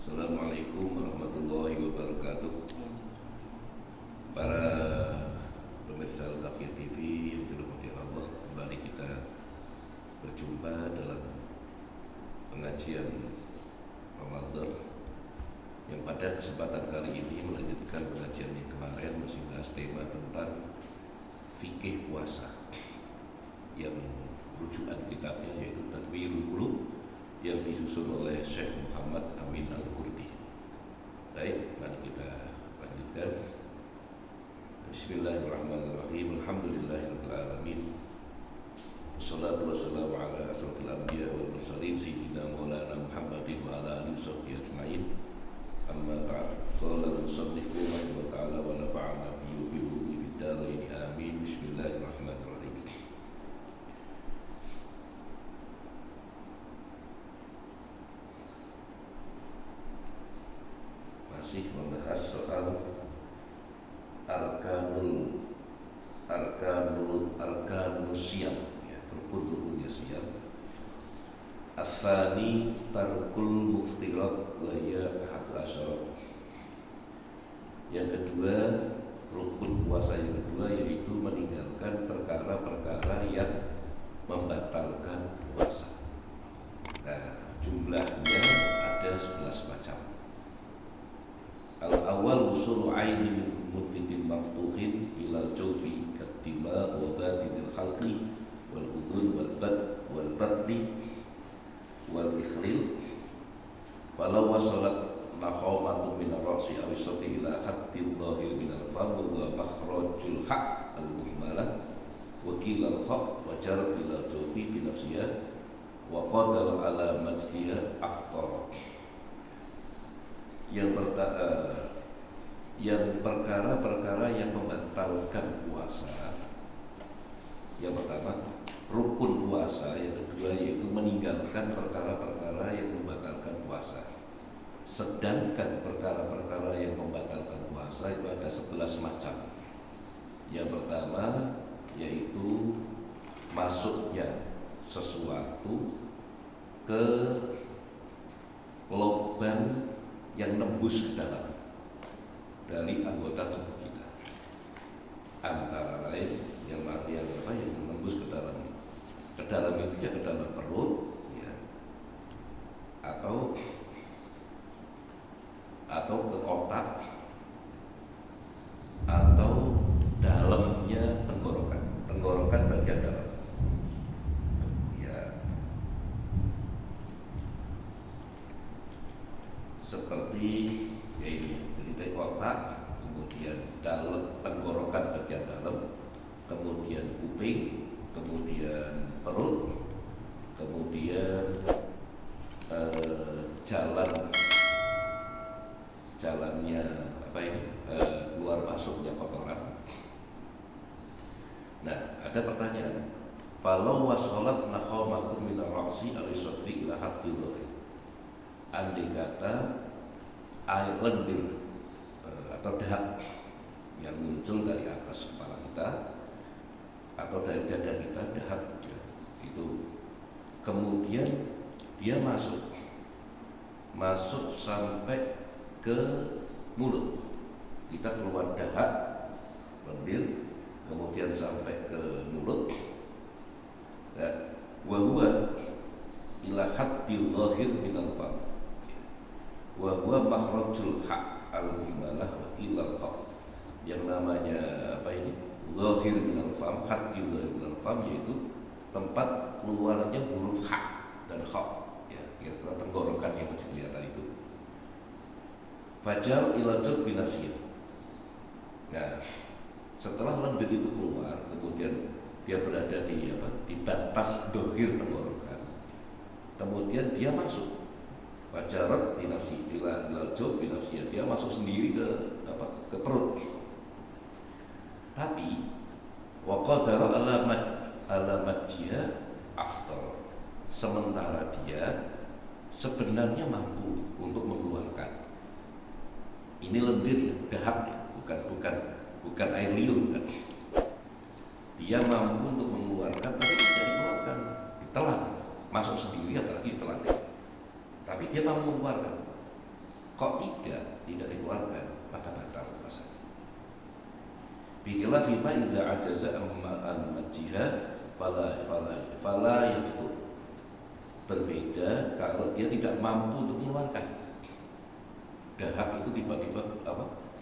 Assalamualaikum warahmatullahi wabarakatuh. Para pemirsa Al-Taqiyah TV yang dirahmati Allah, kembali kita berjumpa dalam pengajian Ramadan yang pada kesempatan kali ini melanjutkan pengajian yang kemarin, masih bahas tema tentang fikih puasa yang rujukan kitabnya yaitu Tadwirul Qulub yang disusun oleh Syekh Muhammad Amin Al-Qurdi. Baik, mari kita lanjutkan. Bismillahirrahmanirrahim. Alhamdulillahirabbil alamin. Wassalatu wassalamu ala asyrofil anbiya wal mursalin sayyidina Maulana Muhammadin wa ala alihi washabbihi ajmain. Amma ba'd. Qala al-musannif rahimahullah ta'ala wa nafa'ana bihi wa bihi fid dharain amin. Bismillahirrahmanirrahim. Masih membahas soal arkanus siyam, ya, rukun-rukunnya siyam. Ats-tsani tarkul muftirat wa hiya ahad asyara. Yang kedua, rukun puasa yang kedua yaitu meninggalkan perkara-perkara yang membatalkan puasa. Nah, jumlahnya ada 11 macam. Al-awwal wusulu aini mufidin maftuhin ilal jawfi katima wa batinil halqi wal udhun wal batni wal ikhlil walau wasalat nahawatu min ar-ra'si aw isati ila haddil dhahir min al-fam wa makhrajul haq al-muhmalah wa qila al-haq wa jarat ila jawfi bi nafsiha wa qadar ala majdiha aftar. Yang perkara-perkara yang membatalkan puasa. Yang pertama, rukun puasa. Yang kedua yaitu meninggalkan perkara-perkara yang membatalkan puasa. Sedangkan perkara-perkara yang membatalkan puasa itu ada 11 macam. Yang pertama yaitu masuknya sesuatu ke lubang yang nembus ke dalam dari anggota tubuh kita, antara lain yang menembus ke dalam itu ya ke dalam perut, ya, atau ke otak, atau dalamnya tenggorokan bagian dalam. Seperti ini, jadi dari otak, kemudian dalam tenggorokan bagian dalam, kemudian kuping, kemudian perut, kemudian jalannya keluar masuknya kotoran. Nah, ada pertanyaan. Falau wasolat nakhomatum min ar-ra'si al-isati ila haddil dhahir. Andai kata air lendir atau dahak yang muncul dari atas kepala kita atau dari dada kita, dahak ya, itu kemudian dia masuk sampai ke mulut kita, keluar dahak lendir kemudian sampai ke mulut, dan wahwa ila haddil dhahir minal fam wa huwa makhrajul haq al-muhmalah wa qilal haq. Yang namanya zahir minal fam, haddil dhahir minal fam, yaitu tempat keluarnya huruf hak dan haq, ya, kira-kira tenggorokan yang masih kelihatan itu. Fajar ila jawfi nafsiyah. Nah, setelah lendir itu keluar, kemudian dia berada di batas dohir tenggorokan, kemudian dia masuk wajarat di nafsi ila jawf bi nafsiyah, dia masuk sendiri ke perut. Tapi wa qadara alamat dia after, sementara dia sebenarnya mampu untuk mengeluarkan. Ini lendir ya, dahak ya, bukan air liur kan. Dia mampu untuk mengeluarkan tapi tidak dikeluarkan, ditelan, masuk sendiri apalagi ditelan. Tapi dia mampu mengeluarkan. Kok tidak dikeluarkan, maka batal puasanya. Bikilah fima idza ajaza an-majihah fala yaftur. Berbeda kalau dia tidak mampu untuk mengeluarkan. Dahak itu tiba-tiba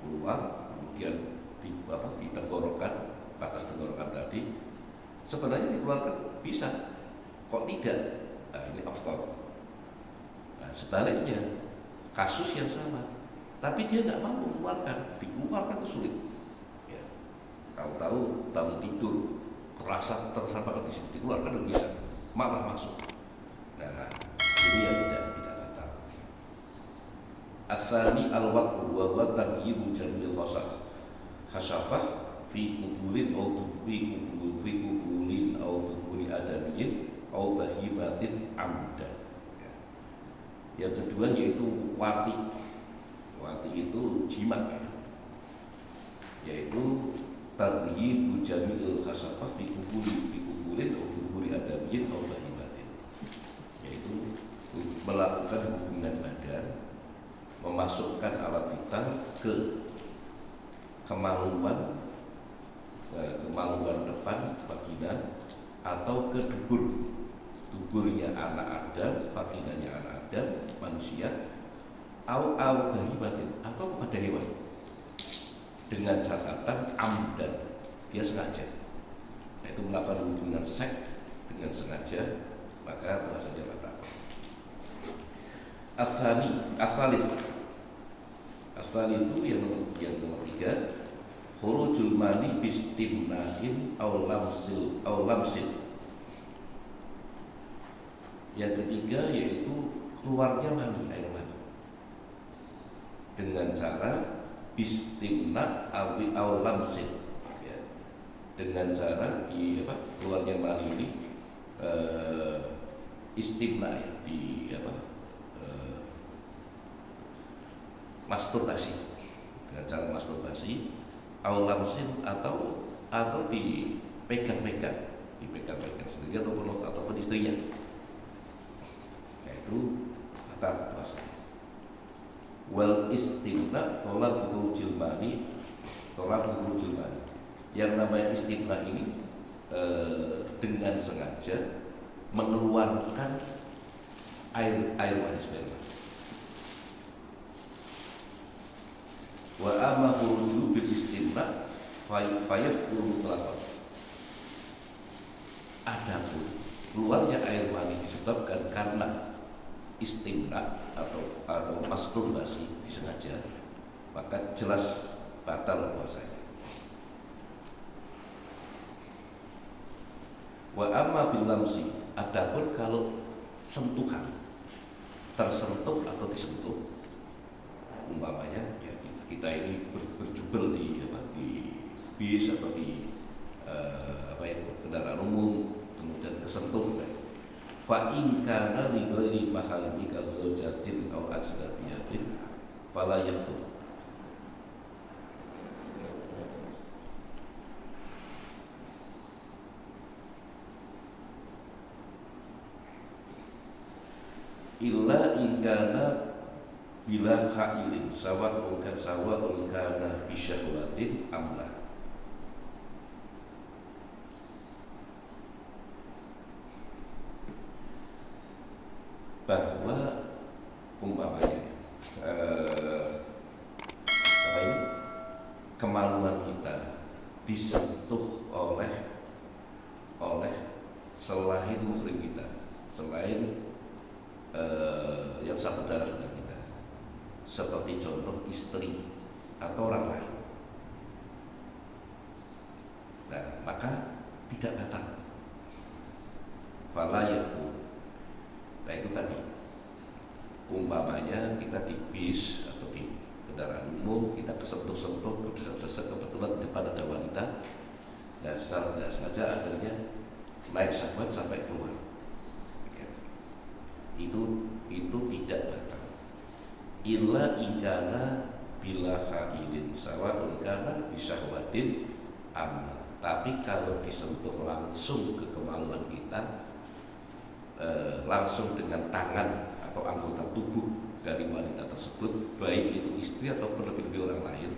keluar, kemudian di tenggorokan, batas tenggorokan tadi sebenarnya dikeluarkan bisa, kok tidak? Nah, ini afdal. Nah, sebaliknya kasus yang sama, tapi dia nggak mampu mengeluarkan, dikeluarkan itu sulit. Ya. Tahu-tahu bangun tidur terasa banget di sini, dikeluarkan nggak bisa, malah masuk. Nah, ini yang tidak batal. Asani al-waqtu wa huwa taghyiru jamil khasafah fi kubulin au kubuli adamiyyin au bahimatin amdan. Yang kedua yaitu wati itu jima, yaitu taghyiru jamil khasafah fi kubulin au kubuli adamiyyin au bahimatin, yaitu melakukan hubungan badan, memasukkan alat vital ke kemaluan depan vagina atau ke duburnya anak Adam, vaginanya anak Adam manusia, au bahimatin atau pada hewan, dengan catatan amdan, dia sengaja, yaitu melakukan hubungan seks dengan sengaja, maka bahasanya batal. Asal itu yang nomor 3, khurujul mani bistimnahin aw lamsil. Yang ketiga yaitu keluarnya mani, air mani, dengan cara bistimna aw lamsil, ya. Dengan cara keluarnya mani ini istimna, ya, masturbasi, dengan cara masturbasi, aulamsin atau dipegang-pegang sendiri ataupun istrinya, yaitu batal puasa. Wal istimna tolak khurujil mani. Yang namanya istimna ini dengan sengaja mengeluarkan air mani sperma. Wa amma khuruju bil istimna fayafkuru mutlaqan. Adapun keluarnya air mani disebabkan karena istimna atau masturbasi disengaja, maka jelas batal puasanya. Wa amma bil lamsi, adapun kalau sentuhan, tersentuh atau disentuh, umpamanya ya, kita ini berjubel di bis atau di kendaraan umum, kemudian kesentuh, fa in kana li ghairi mahalli kazaujatin aw ajnabiyatin fala yaqtu. Illa in kana bila khailin sawa'un kana bisyahwatin amlah. Bahwa umpamanya kemaluan kita disentuh oleh selain muhrim kita, selain yang satu darah dengan kita, seperti contoh istri atau orang lain. Nah, maka tidak batal. Fala yaqtu. Nah, itu tadi. Umpamanya kita di bis atau di kendaraan umum, kita kesentuh-sentuh, kebetulan di depan ada wanita. Nah, secara tidak sengaja akhirnya naik syahwat sampai keluar. Ya. Itu tidak batal. Illa ingkana bila khailin sawa'un kana bisyahwatin amma. Tapi kalau disentuh langsung ke kemaluan kita, langsung dengan tangan atau anggota tubuh dari wanita tersebut, tersebut, baik itu istri ataupun lebih-lebih orang lain,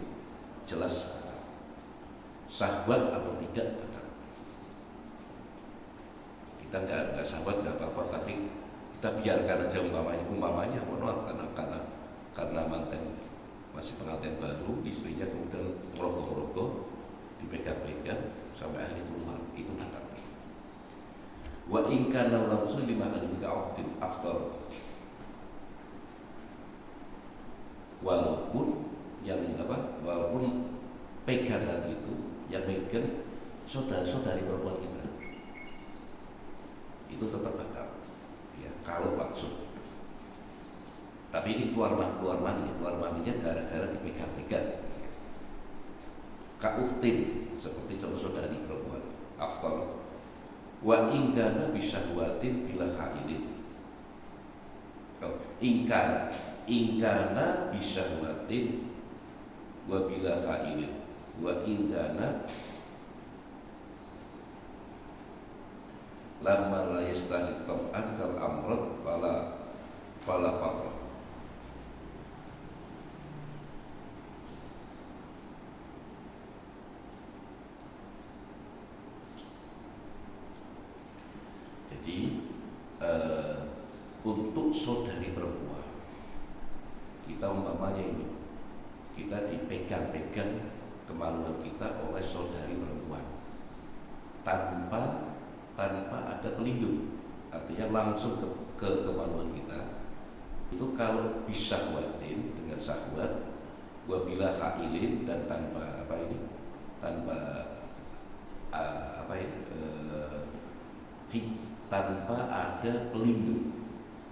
jelas batal. Syahwat atau tidak batal. Kita nggak syahwat nggak apa-apa, tapi kita biarkan aja umpamanya karena manten masih pengantin baru, istrinya kemudian ngerogoh-rogoh, dipegang-pegang sampai akhirnya keluar, itu batal. Wa in kana langsung lima al-bi'aqdil afdal, walaupun pegangan itu yang megang saudari perempuan kita, itu tetap batal ya kalau langsung. Tapi ini keluar maninya gara-gara dipegang-pegang. Ka'uftin, seperti contoh saudari perempuan afdal. Wa ingkana bisyahwatin bila hailin. Ingkana bisyahwatin wa bila hailin. Wa ingkana lamma la yastahi tam'an kal amrat fala fatra. Jadi untuk saudari perempuan kita umpamanya ini, kita dipegang-pegang kemaluan kita oleh saudari perempuan tanpa ada pelindung, artinya langsung ke kemaluan kita, itu kalau bisa watin dengan syahwat, wabila hailin, dan tanpa tanpa ada pelindung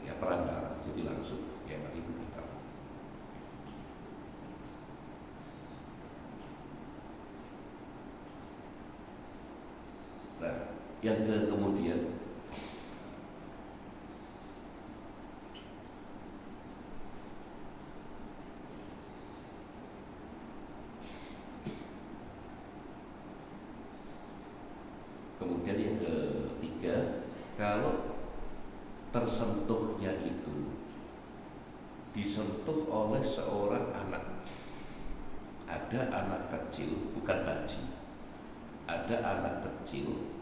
ya, perantara, jadi langsung ya maka itu batal. Nah, yang kemudian yang ketiga, kalau tersentuhnya itu disentuh oleh seorang anak, ada anak kecil, bukan haji, ada anak kecil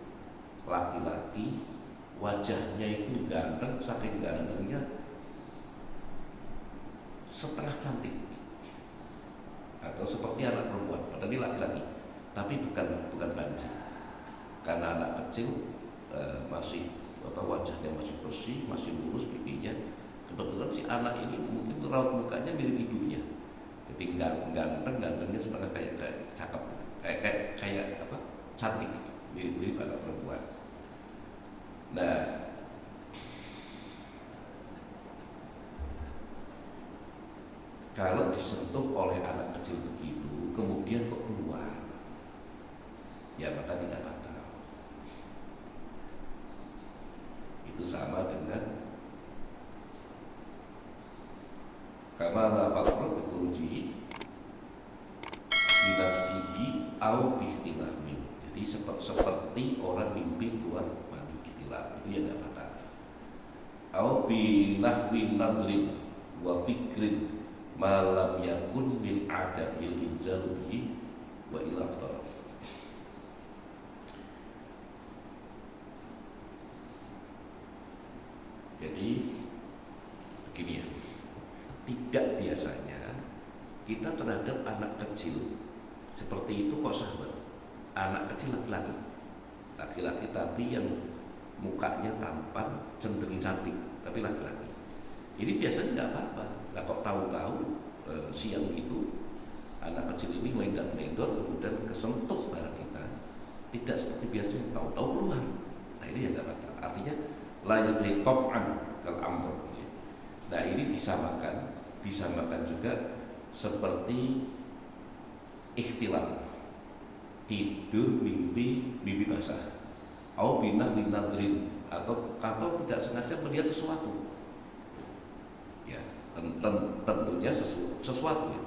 laki-laki, wajahnya itu ganteng, saking gantengnya setengah cantik, atau seperti anak perempuan, padahal ini laki-laki, tapi bukan haji, karena anak kecil masih wajahnya masih bersih, masih mulus pipinya. Kebetulan si anak ini mungkin raut mukanya mirip ibunya, jadi gantengnya setengah kayak cakep, kayak cantik, mirip anak perempuan. Nah, kalau disentuh oleh anak kecil begitu, kemudian kok keluar, ya maka tidak batal. Itu sama dengan kamala faqru bikhruji binafsihi au bihtilafin. Jadi seperti orang mimpi keluar mandi ihtilaf, itu ya tidak batal. Au binahwi nadrin wa fikrin malam yakun min adabil inzaluhi wa ilaftar. Jadi begini ya, tidak biasanya kita terhadap anak kecil seperti itu kok sahabat. Anak kecil laki-laki tapi yang mukanya tampan, cenderung cantik, tapi laki-laki. Ini biasanya nggak apa-apa. Nah kok tahu-tahu siang itu anak kecil ini melendor kemudian kesentuh barang kita, tidak seperti biasanya, tahu-tahu keluar. Nah ini yang nggak apa-apa. Artinya la yastahi tab'an kal amr. Nah ini disamakan juga seperti ikhtilaf, tidur mimpi basah, au binah binadrin, atau tidak sengaja melihat sesuatu. Ya, tentunya sesuatu ya.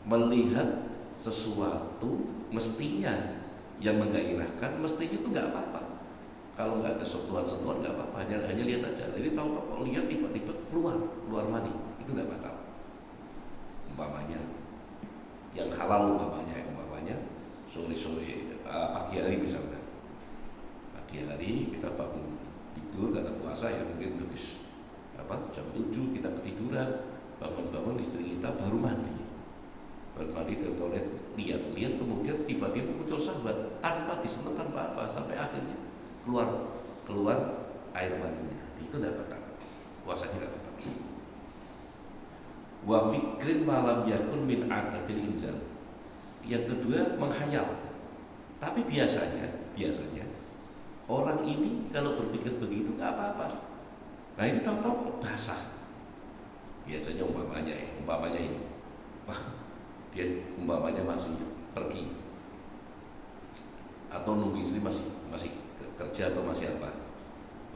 Melihat sesuatu mestinya yang menggairahkan, mestinya itu nggak apa-apa. Kalau nggak ada sentuhan nggak apa-apa, hanya lihat aja. Jadi tahu lihat tiba-tiba keluar mani, itu nggak batal. halal umpamanya sore-sore pagi hari misalnya, pagi hari kita bangun tidur karena puasa ya mungkin habis jam 7 kita ketiduran, bangun istri kita baru mandi dari toilet, lihat kemudian tiba-tiba muncul sahabat tanpa disentuh, tanpa apa, sampai akhirnya keluar air maninya, itu tidak batal, puasanya tidak batal. Wa fikrin malam yakun min adatil inzal. Yang kedua menghayal. Tapi biasanya orang ini kalau berpikir begitu nggak apa-apa. Nah ini tahu-tahu basah. Biasanya umpamanya ini, wah dia umpamanya masih pergi atau nunggu istri masih kerja atau masih apa.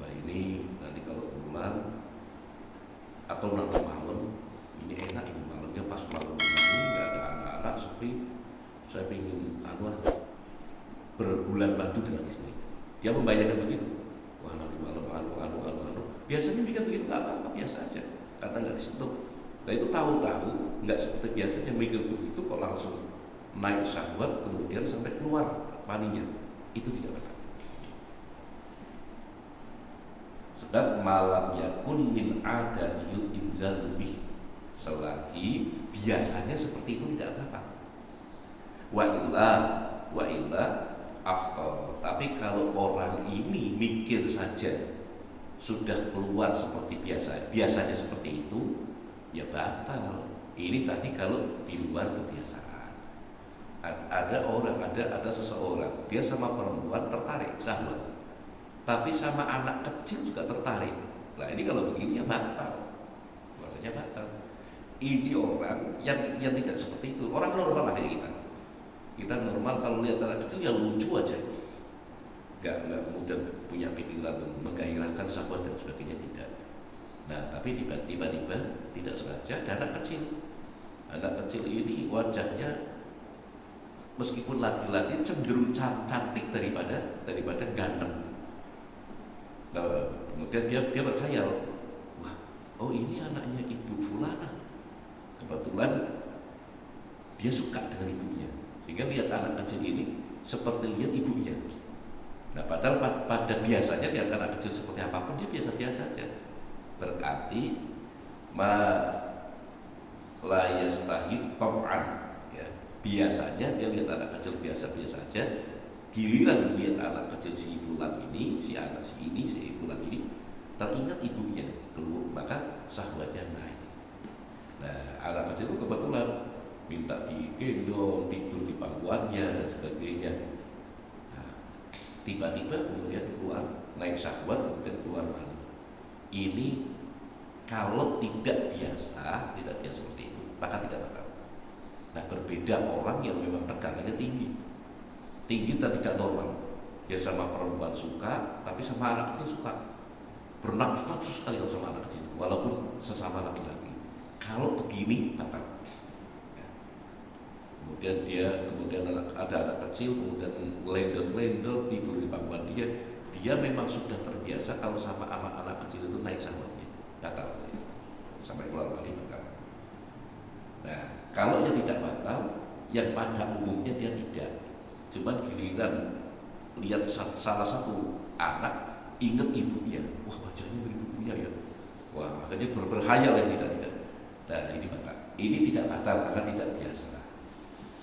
Wah ini nanti kalau pulang atau nanti malam ini enak, ini malamnya pas malam ini nggak ada anak-anak sepi, saya ingin berbulan madu dengan istri. Dia membayangkan begitu. Wah nanti malam biasanya bikin begitu nggak apa-apa, biasa aja karena nggak disentuh. Nah itu tahu-tahu nggak seperti biasanya mikir begitu kok langsung naik syahwat kemudian sampai keluar maninya, itu tidak batal. Sedang malam yakun min adadil inzal bih, selagi biasanya seperti itu tidak apa-apa. Wa illa afdal. Tapi kalau orang ini mikir saja sudah keluar seperti biasanya seperti itu, ya batal. Ini tadi kalau di luar kebiasaan. Ada seseorang, dia sama perempuan tertarik syahwat, tapi sama anak kecil juga tertarik. Nah ini kalau begini ya batal, puasanya batal. Ini orang yang tidak seperti itu, orang normal kayak kita normal kalau lihat anak kecil ya lucu aja, nggak kemudian punya pikiran menggairahkan syahwat dan sebagainya, tidak. Nah tapi tiba-tiba tidak sengaja ada anak kecil ini wajahnya meskipun laki-laki cenderung cantik daripada ganteng. Nah, kemudian dia berkhayal, wah, oh ini anaknya ibu fulana. Kebetulan dia suka dengan ibunya, sehingga lihat anak kecil ini seperti lihat ibunya. Nah, padahal pada biasanya lihat anak kecil seperti apapun dia biasa-biasa saja. Berarti la yastahid tab'an, ya. Biasanya dia lihat anak kecil biasa-biasa saja. Giliran lihat anak kecil si fulan ini, si fulan ini teringat ibunya, keluar, maka syahwatnya naik. Nah, anak kecil itu kebetulan minta digendong, tidur di pangkuannya dan sebagainya. Nah, tiba-tiba kemudian keluar, naik syahwat, kemudian keluar mani. Ini kalau tidak biasa seperti itu, maka tidak batal. Nah, berbeda orang yang memang tegangannya tinggi dan tidak normal. Dia sama perempuan suka, tapi sama anak kecil suka. Bernafsu sekali sama anak kecil, walaupun sesama laki-laki. Kalau begini batal. Kemudian ada anak kecil, kemudian lendor tidur di pangkuan dia memang sudah terbiasa kalau sama anak kecil itu naik syahwatnya, batal sampai keluar mani batal. Nah, kalau yang tidak batal, yang pada umumnya dia tidak, cuman giliran lihat salah satu anak ingat ibunya, wah wajahnya ibunya ya, wah akhirnya berhayal yang tidak. Nah ini batal, ini tidak batal karena tidak biasa.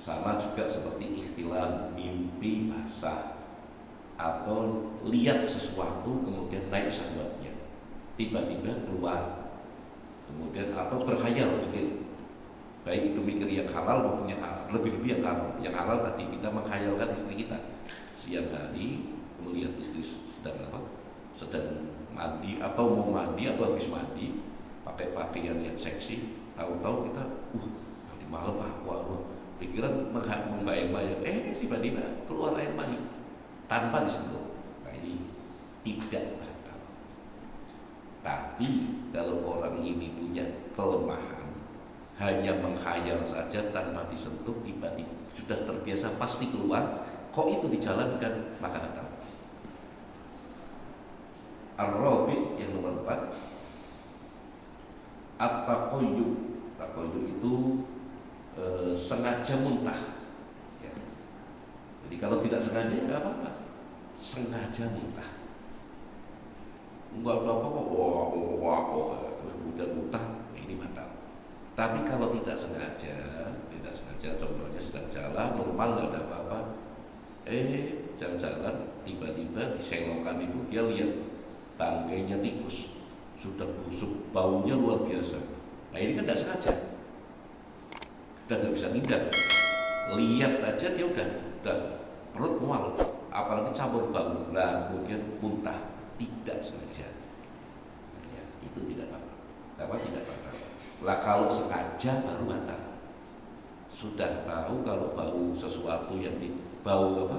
Sama juga seperti ikhtilam, mimpi basah, atau lihat sesuatu kemudian naik syahwatnya, tiba-tiba keluar, kemudian atau berkhayal begitu, baik itu mikir yang halal maupun yang halal, lebih-lebih yang halal. Yang halal tadi kita menghayalkan istri kita siang hari melihat istri sedang mandi atau mau mandi atau habis mandi pakai pakaian yang seksi, tahu-tahu kita nanti malam wah pikiran membayang-bayang, tiba-tiba keluar air mani tanpa disentuh. Nah ini tidak batal. Tapi kalau orang ini punya kelemahan, hanya menghayal saja tanpa disentuh, tiba-tiba sudah terbiasa pasti keluar, kok itu dijalankan, maka batal. Ar-Rabi yang nomor 4, at-taqayyud. Taqayyud itu sengaja muntah. Ya. Jadi kalau tidak sengaja ya nggak apa-apa. Sengaja muntah. Enggak apa-apa kok. Wah, kemudian muntah ini batal. Tapi kalau tidak sengaja contohnya sedang jalan normal nggak ada apa-apa, jalan-jalan tiba-tiba di selokan itu dia lihat bangkainya tikus sudah busuk, baunya luar biasa. Nah ini kan tidak sengaja, udah nggak bisa tindak, lihat aja dia udah perut mual, apalagi campur bau, nah kemudian muntah, tidak sengaja, ya, itu tidak apa tidak batal. Lah kalau sengaja baru batal. Sudah tahu kalau bau sesuatu yang bau apa?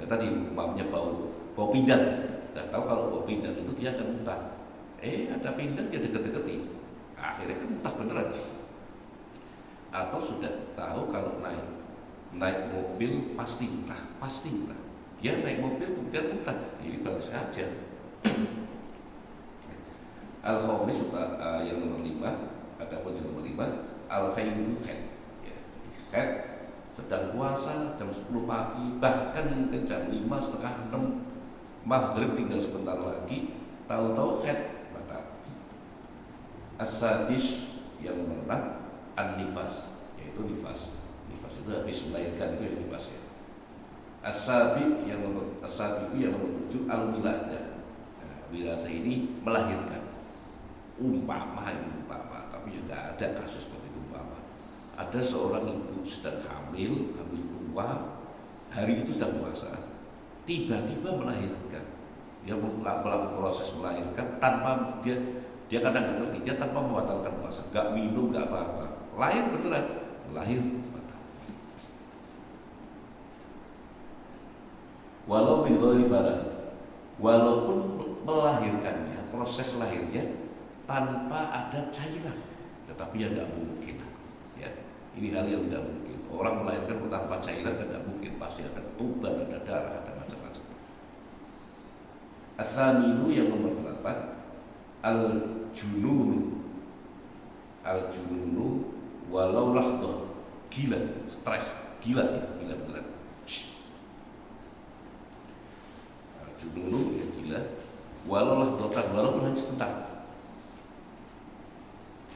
Tadi umpamanya bau pindang. Sudah tahu kalau bau pindang itu dia akan muntah. Ada pindang dia deket-deketi. Akhirnya kan muntah beneran. Atau sudah tahu kalau naik mobil pasti muntah. Dia naik mobil kemudian muntah. Ini baru saja. Al-Khamis yang nomor 5, adapun yang nomor 5 al-khairu head sedang puasa jam 10 pagi, bahkan mungkin jam 5 setengah 6 maghrib tinggal sebentar lagi, tahu-tahu head batal. As-sadis yang nomor 6 an-nifas, yaitu nifas itu habis melahirkan, itu yang nifas ya. As-sabi yang nomor 7 al-wiladah. Nah, wiladah ini melahirkan. Umpama, tapi juga ada kasus seperti itu. Umpama ada seorang ibu sedang hamil tua, hari itu sedang puasa, tiba-tiba melahirkan. Dia melakukan proses melahirkan tanpa dia kadang ngerti, dia tanpa membatalkan puasa, nggak minum, nggak apa-apa, lahir beneran, lahir batal. Walaupun melahirkannya, proses lahirnya tanpa ada cairan, tetapi ya tidak mungkin ya, ini hal yang tidak mungkin. Orang melahirkan tanpa cairan tidak mungkin, pasti ada tuban, ada darah, ada macam-macam. As-saminu yang nomor 8 al-jununu walau lahdoh, gila, stres, gila beneran. Al-jununu ya gila, walau lahdoh, walaupun hanya sebentar.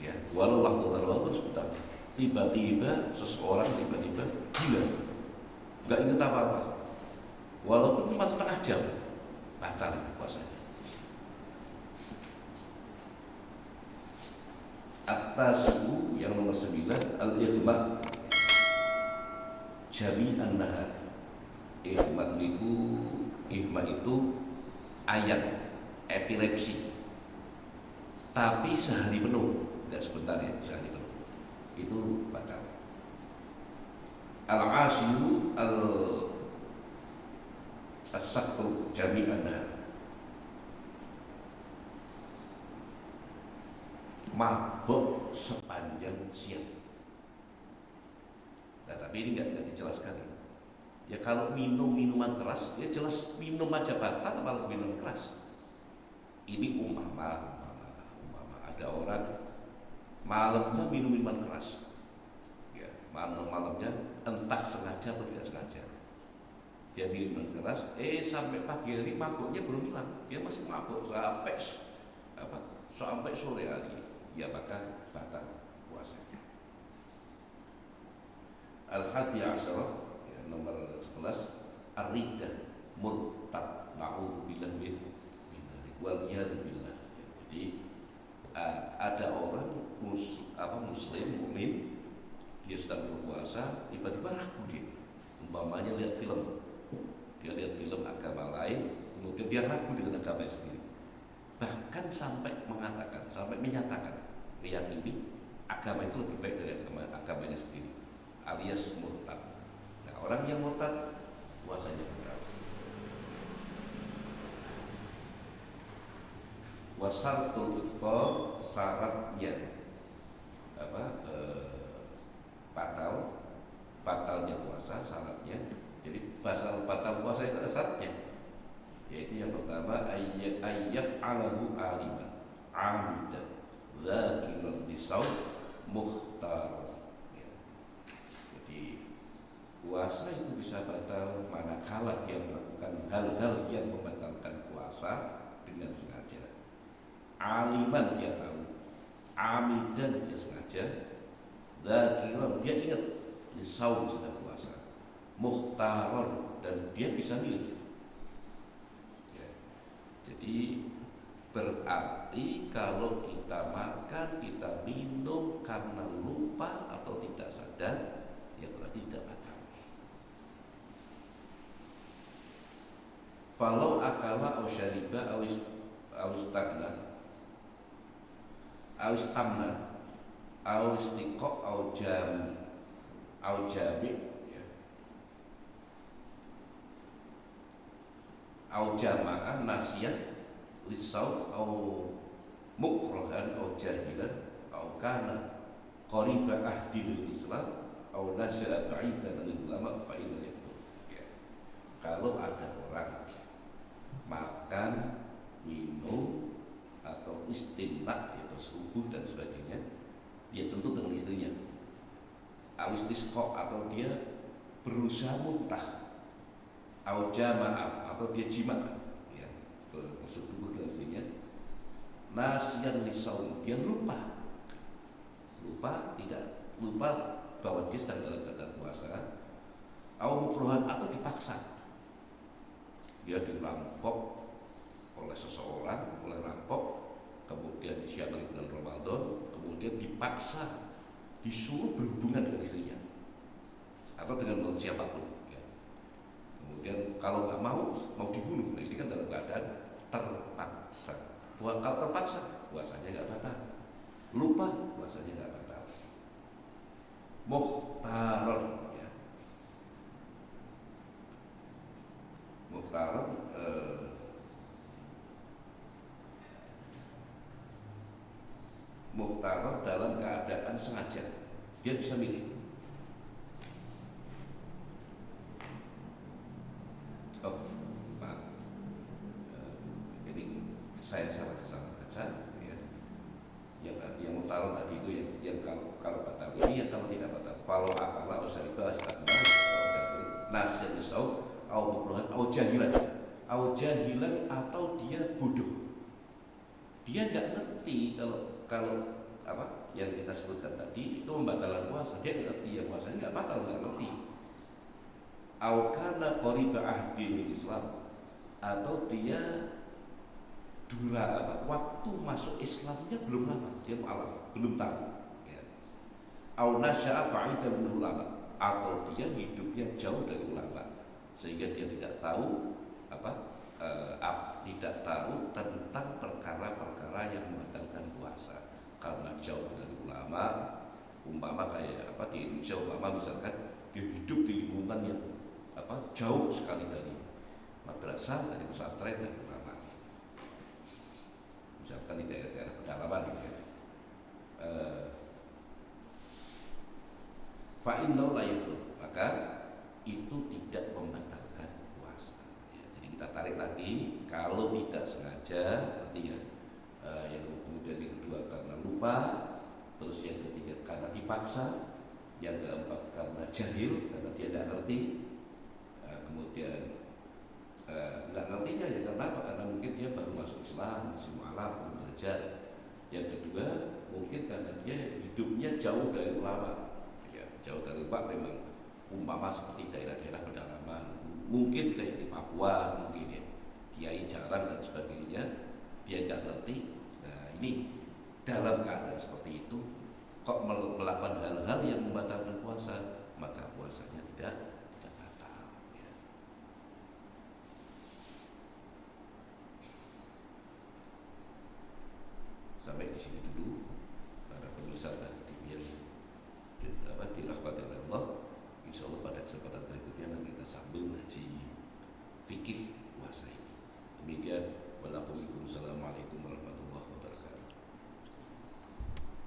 Ya, walaupun sebentar, tiba-tiba seseorang gila, nggak ingat apa-apa, walaupun cuma setengah jam, batal puasanya. At-tasi'u yang nomor 9 al-ighma jami'an nahar. Ighma itu ayat epilepsi, tapi sehari penuh, tidak sebentar ya, sehari penuh, itu batal. Al-asyiru as-sakru jami'an nahar, mabuk sepanjang siang. Nah, tapi ini nggak dijelaskan. Ya kalau minum minuman keras, ya jelas minum aja batal, apalagi minum keras. Ini umpama ada orang malamnya minum minuman keras, ya, malamnya entah sengaja atau tidak sengaja dia minum minuman keras, sampai pagi hari mabuknya belum hilang, dia masih mabuk sampai sore hari, ya maka batal puasanya. Al-hadi asyarah ya, nomor 11 ar-riddah murtad, na'udzubillah min wal iyadzubillah. Jadi ada orang muslim mukmin, dia sedang berpuasa, tiba-tiba ragu dia, umpamanya lihat film agama lain, kemudian dia ragu dengan agama sendiri, bahkan sampai menyatakan meyakini agama itu lebih baik dari agamanya sendiri, alias murtad. Nah, orang yang murtad puasanya batal. Wasartul iftar, syaratnya batalnya puasa, syaratnya. Jadi batal puasa itu ada syaratnya, yaitu yang pertama ayyaf alahu aliman amidan zakiran bisawm muhtar puasa itu bisa batal manakala dia melakukan hal-hal yang membatalkan puasa dengan sengaja. Aliman dia tahu, amidan dia sengaja, dzakiran dia ingat, lisaum sedang puasa, mukhtaron dan dia bisa milih. Ya. Jadi berarti kalau kita makan, kita minum karena lupa atau tidak sadar, ya berarti tidak batal. Falau akala aw syariba aw istagna aw istamna aw istiqa aw jami ya. Aw jama'a nasiyah lisaut aw mukrahan aw jahilan aw kana qariba ahdi lil Islam aw nasya'a ba'idan lil ulama fa inna yakfur. Ya. Kalau ada orang makan, minum atau istimna atau subuh dan sebagainya, dia tentu dengan istrinya. Al-istisqa atau dia berusaha muntah, au jamaah atau dia jima, ya, bersubuh dengan istrinya. Nasyan lisaum, dia lupa bahwa dia sedang dalam keadaan puasa, au mukruhan atau dipaksa. Dia dirampok oleh seseorang, oleh rampok, kemudian siang dari bulan Ramadan, kemudian dipaksa disuruh berhubungan dengan istrinya atau dengan siapapun. Ya. Kemudian kalau nggak mau dibunuh. Nah, ini kan dalam keadaan terpaksa. Kalau terpaksa puasanya nggak batal, lupa puasanya nggak batal. Mukhtaron, ya. Mukhtaron mukhtaron dalam keadaan sengaja, dia bisa milih. Oh, Pak, ini saya salah baca, ya. Yang mukhtaron tadi itu yang kalau batal, ini yang kalau tidak batal. Kalau akala usariba astagna nasyan isau au mukruhan au jahilan atau dia bodoh. Dia nggak ngerti kalau apa yang kita sebutkan tadi itu membatalkan puasa. Dia nggak ngerti ya puasanya nggak batal, nggak ngerti. Au kana qariba ahdi Islam, atau dia waktu masuk Islamnya belum lama, dia mu'alaf, belum tahu. Ya. Au nasya'a ba'idan min ulama, atau dia hidupnya jauh dari ulama sehingga dia tidak tahu tidak tahu tentang perkara-perkara yang membatalkan puasa karena jauh dari ulama. Umpama kayak di Indonesia, misalkan dia hidup di lingkungan yang jauh sekali dari madrasah, dari pesantren, dari ulama, misalkan di daerah-daerah pedalaman gitu ya. Fa'innahu la yaqul, maka itu tidak membatalkan puasa. Ya, jadi kita tarik lagi, kalau tidak sengaja, artinya yang kemudian yang kedua karena lupa, terus yang ketiga karena dipaksa, yang keempat karena jahil, karena dia tidak ngerti, kemudian nggak ngertinya ya kenapa? Karena mungkin dia baru masuk Islam, masih mu'alaf, belum belajar. Yang kedua mungkin karena dia hidupnya jauh dari ulama, ya, jauh dari ulama. Memang umpama seperti daerah-daerah pedalaman, mungkin kayak di Papua, mungkin ya, kiai jarang dan sebagainya, dia nggak ngerti. Nah ini dalam keadaan seperti itu